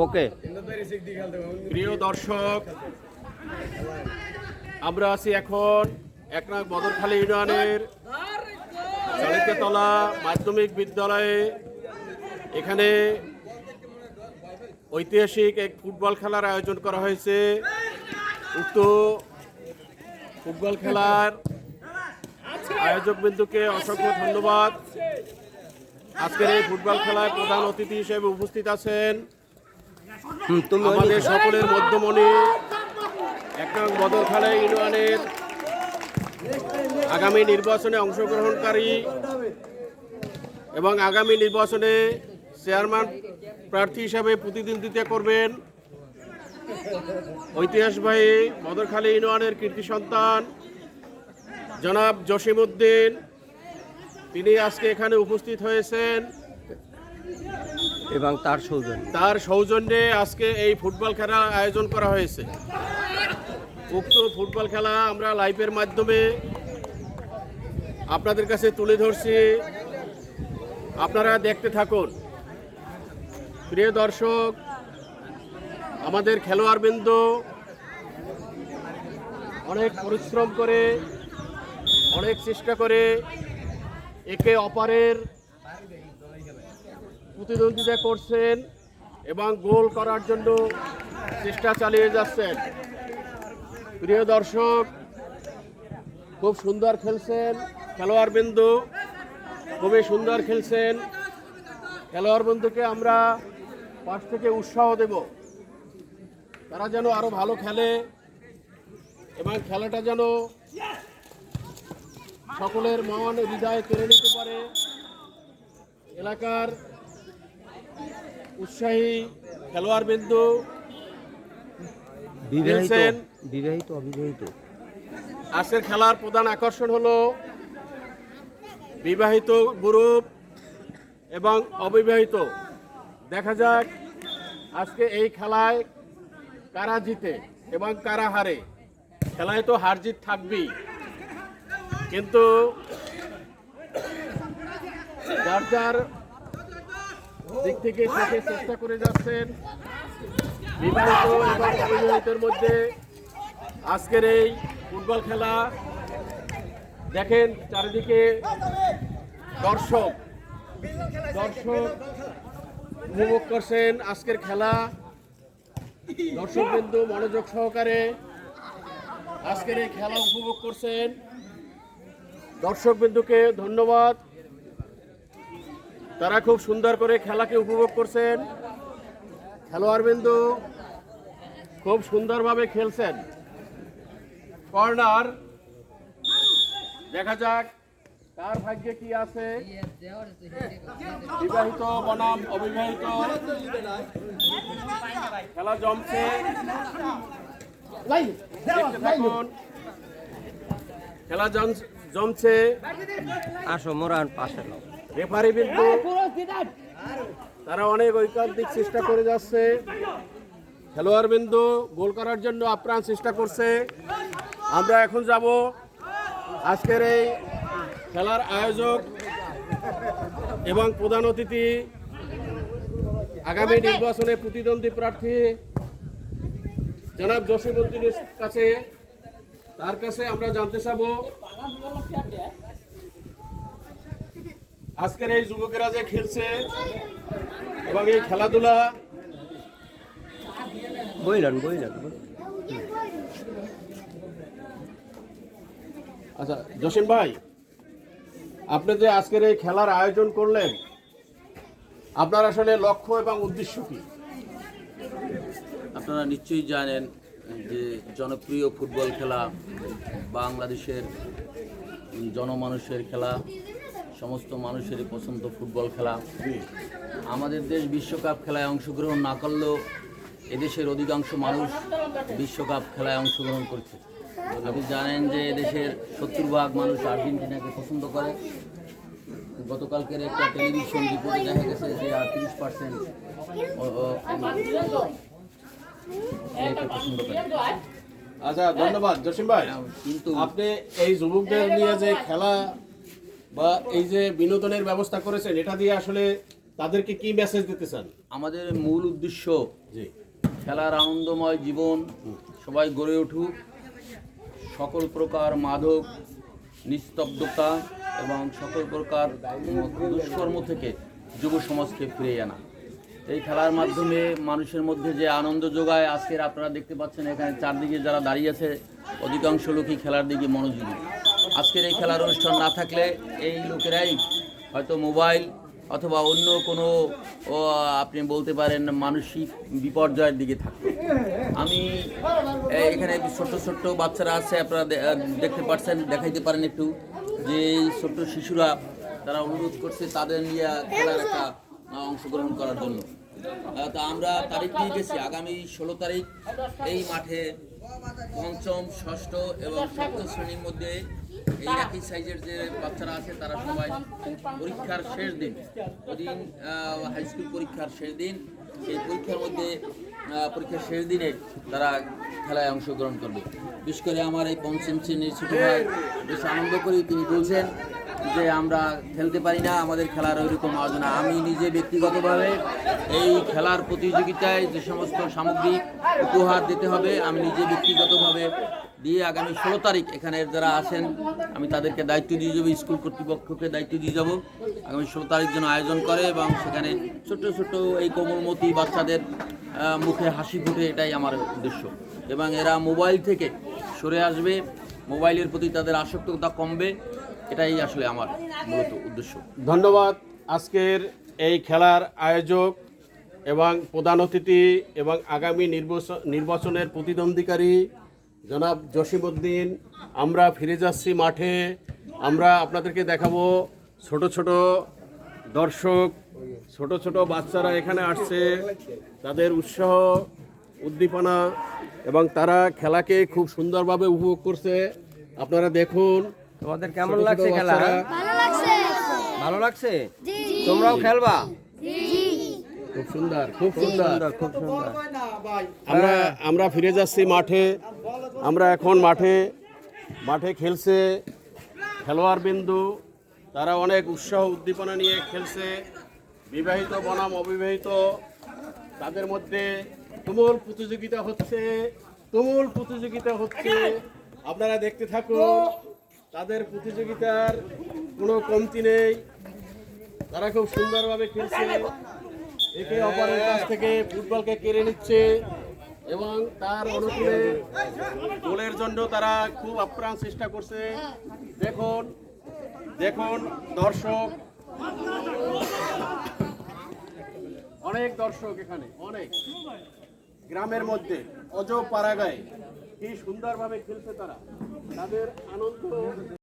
ওকে। প্রিয় দর্শক, আমরা আছি এখন একনাক বদরখালী ইউনিয়নের চালিকাতলা মাধ্যমিক বিদ্যালয়ে। এখানে ঐতিহাসিক এক ফুটবল খেলার আয়োজন করা হয়েছে। উক্ত ফুটবল খেলার আয়োজক বিন্দুকে অসংখ্য ধন্যবাদ। আজকের এই ফুটবল খেলায় প্রধান অতিথি হিসেবে উপস্থিত আছেন আমাদের সকলের মধ্যমণি একনাক বদরখালী ইউনিয়নের আগামী নির্বাচনে অংশগ্রহণকারী এবং আগামী নির্বাচনে চেয়ারম্যান প্রার্থী হিসাবে প্রতিদ্বন্দ্বিতা করবেন ঐতিহাসিকভাবে বদরখালী ইউনিয়নের কীর্তি সন্তান জনাব জসিম উদ্দিন। তিনি আজকে এখানে উপস্থিত হয়েছেন এবং তার সৌজন্যে আজকে এই ফুটবল খেলার আয়োজন করা হয়েছে। উক্ত ফুটবল খেলা আমরা লাইভের মাধ্যমে আপনাদের কাছে তুলে ধরছি, আপনারা দেখতে থাকুন। প্রিয় দর্শক, আমাদের খেলোয়াড়বৃন্দ অনেক পরিশ্রম করে, অনেক চেষ্টা করে একে অপরের প্রতিদ্বন্দ্বিতা করছেন এবং গোল করার জন্য চেষ্টা চালিয়ে যাচ্ছেন। প্রিয় দর্শক, খুব সুন্দর খেলছেন খেলোয়াড়বৃন্দ, খুবই সুন্দর খেলছেন। খেলোয়াড়বৃন্দকে আমরা পাশ থেকে উৎসাহ দেব, তারা যেন আরো ভালো খেলে এবং খেলাটা যেন সকলের মন হৃদয় কেড়ে নিতে পারে। এলাকার উৎসাহী খেলোয়াড়বৃন্দ বিবাহিত অবিবাহিত। আজকের খেলার প্রধান আকর্ষণ হলো বিবাহিত গ্রুপ এবং অবিবাহিত। দেখা যাক আজকে এই খেলায় কারা জিতে এবং কারা হারে। খেলায় তো হার জিত থাকবেই, কিন্তু যার যার দিক থেকে শেখে চেষ্টা করে যাচ্ছেন। বিবাহিত এবং অবিবাহিতের মধ্যে আজকের এই ফুটবল খেলা দেখেন, চারিদিকে দর্শক উপভোগ করছেন আজকের খেলা। দর্শকবৃন্দ মনোযোগ সহকারে আজকের এই খেলা উপভোগ করছেন। দর্শকবৃন্দকে ধন্যবাদ, তারা খুব সুন্দর করে খেলাকে উপভোগ করছেন। খেলোয়াড়বৃন্দ খুব সুন্দরভাবে খেলছেন। কর্নার, দেখা যাক কার ভাগ্যে কি আছে, বিবাহিত বনাম অবিবাহিত। খেলা জমছে, দেখতে থাকুন। খেলা জমছে। আসো মোরান পাশে নাও। রেফারি বিন্দু তারা অনেক ঐকান্তিক চেষ্টা করে যাচ্ছে। খেলোয়াড় বিন্দু গোল করার জন্য আপ্রাণ চেষ্টা করছে। আমরা এখন যাব আজকের এই খেলার আয়োজক এবং প্রধান অতিথি আগামী নির্বাচনে প্রতিদ্বন্দ্বী প্রার্থী জনাব জসিম উদ্দিনের কাছে। তার কাছে আমরা জানতে চাব আজকের এই যুবকেরা যে খেলছে এবং এই খেলাধুলা। আচ্ছা জসিম ভাই, আপনি যে আজকের এই খেলার আয়োজন করলেন, আপনার আসলে লক্ষ্য এবং উদ্দেশ্য কি? আপনারা নিশ্চয়ই জানেন যে জনপ্রিয় ফুটবল খেলা, বাংলাদেশের জনমানুষের খেলা, সমস্ত মানুষেরই পছন্দ ফুটবল খেলা। আমাদের দেশ বিশ্বকাপ খেলায় অংশগ্রহণ না করলেও এদেশের অধিকাংশ মানুষ বিশ্বকাপ খেলায় অংশগ্রহণ করছে। আপনি জানেন যে এদেশের 70% মানুষ আর্জেন্টিনাকে পছন্দ করে। গতকালকের একটা টেলিভিশন রিপোর্টে দেখা গেছে যে 30% পছন্দ করে। আচ্ছা, ধন্যবাদ জসিম ভাই। কিন্তু আপনি এই যুবকদের নিয়ে যে খেলা বা এই যে বিনোদনের ব্যবস্থা করেছেন, এটা দিয়ে আসলে তাদেরকে কি মেসেজ দিতে চান? আমাদের মূল উদ্দেশ্য জি খেলার আনন্দময় জীবন সবাই গড়ে উঠুক, সকল প্রকার মাদক, নিস্তব্ধতা এবং সকল প্রকার দুষ্কর্ম থেকে যুব সমাজকে ফিরিয়ে আনা। এই খেলার মাধ্যমে মানুষের মধ্যে যে আনন্দ যোগায়, আজকের আপনারা দেখতে পাচ্ছেন এখানে চারদিকে যারা দাঁড়িয়ে আছে অধিকাংশ লোকই খেলার দিকে মনোযোগী। আজকের এই খেলার অনুষ্ঠান না থাকলে এই লোকেরাই হয়তো মোবাইল অথবা অন্য কোনো আপনি বলতে পারেন মানসিক বিপর্যয়ের দিকে থাকতো। আমি এখানে ছোট্ট ছোট্ট বাচ্চারা আছে, আপনারা দেখতে পাচ্ছেন, দেখাইতে পারেন একটু যে এই ছোট্ট শিশুরা তারা অনুরোধ করছে তাদের নিয়ে খেলার একটা অংশগ্রহণ করার জন্য। তা আমরা তারিখ দিয়ে গেছি আগামী 16 তারিখ এই মাঠে পঞ্চম, ষষ্ঠ এবং সপ্তম শ্রেণীর মধ্যে এই একই সাইজের যে বাচ্চারা আছে তারা সবাই পরীক্ষার শেষ দিন, ওদিন হাই স্কুল পরীক্ষার শেষ দিন, সেই পরীক্ষার মধ্যে পরীক্ষার শেষ দিনে তারা খেলায় অংশগ্রহণ করবে। বিশেষ করে আমার এই পঞ্চম শ্রেণীর ছোট ভাই বেশ আনন্দ করি, তিনি বলছেন যে আমরা খেলতে পারি না, আমাদের খেলার ওইরকম আয়োজনা। আমি নিজে ব্যক্তিগতভাবে এই খেলার প্রতিযোগিতায় যে সমস্ত সামগ্রী উপহার দিতে হবে আমি নিজে ব্যক্তিগতভাবে দিয়ে আগামী 16 তারিখ এখানে যারা আসেন আমি তাদেরকে দায়িত্ব দিয়ে যাবো, স্কুল কর্তৃপক্ষকে দায়িত্ব দিয়ে যাব আগামী 16 তারিখ যেন আয়োজন করে এবং সেখানে ছোট্ট ছোট্ট এই কোমলমতি বাচ্চাদের মুখে হাসি ফুটে, এটাই আমার উদ্দেশ্য। এবং এরা মোবাইল থেকে সরে আসবে, মোবাইলের প্রতি তাদের আসক্ততা কমবে, এটাই আসলে আমার মূলত উদ্দেশ্য। ধন্যবাদ আজকের এই খেলার আয়োজক এবং প্রধান অতিথি এবং আগামী নির্বাচনের প্রতিদ্বন্দ্বীকারী জনাব জসিমউদ্দিন। আমরা ফিরে যাচ্ছি মাঠে, আমরা আপনাদেরকে দেখাবো ছোট ছোট দর্শক, ছোট ছোট বাচ্চারা এখানে আসছে, তাদের উৎসাহ উদ্দীপনা এবং তারা খেলাকে খুব সুন্দরভাবে উপভোগ করছে। আপনারা দেখুন তোমাদের কেমন ছোট ছোট লাগছে খেলা? বাচ্চারা। ভালো লাগছে? তোমরাও খেলবা? খুব সুন্দর, খুব সুন্দর। খুব সুন্দর। আমরা ফিরে যাচ্ছি মাঠে। আমরা এখন মাঠে খেলছে খেলোয়াড় বিন্দু, তারা অনেক উৎসাহ উদ্দীপনা নিয়ে খেলছে। বিবাহিত বনাম অবিবাহিত তাদের মধ্যে তুমুল প্রতিযোগিতা হচ্ছে। আপনারা দেখতে থাকুন, তাদের প্রতিযোগিতার কোনো কমতি নেই, তারা খুব সুন্দরভাবে খেলছে, একে অপরের কাছ থেকে ফুটবলকে কেড়ে নিচ্ছে এবং তার অনুকূলে গোলের জন্য তারা খুব আপ্রাণ চেষ্টা করছে। দেখুন দর্শক, অনেক দর্শক এখানে, অনেক গ্রামের মধ্যে অজপাড়াগায় কি সুন্দরভাবে খেলছে তারা, তাদের আনন্দ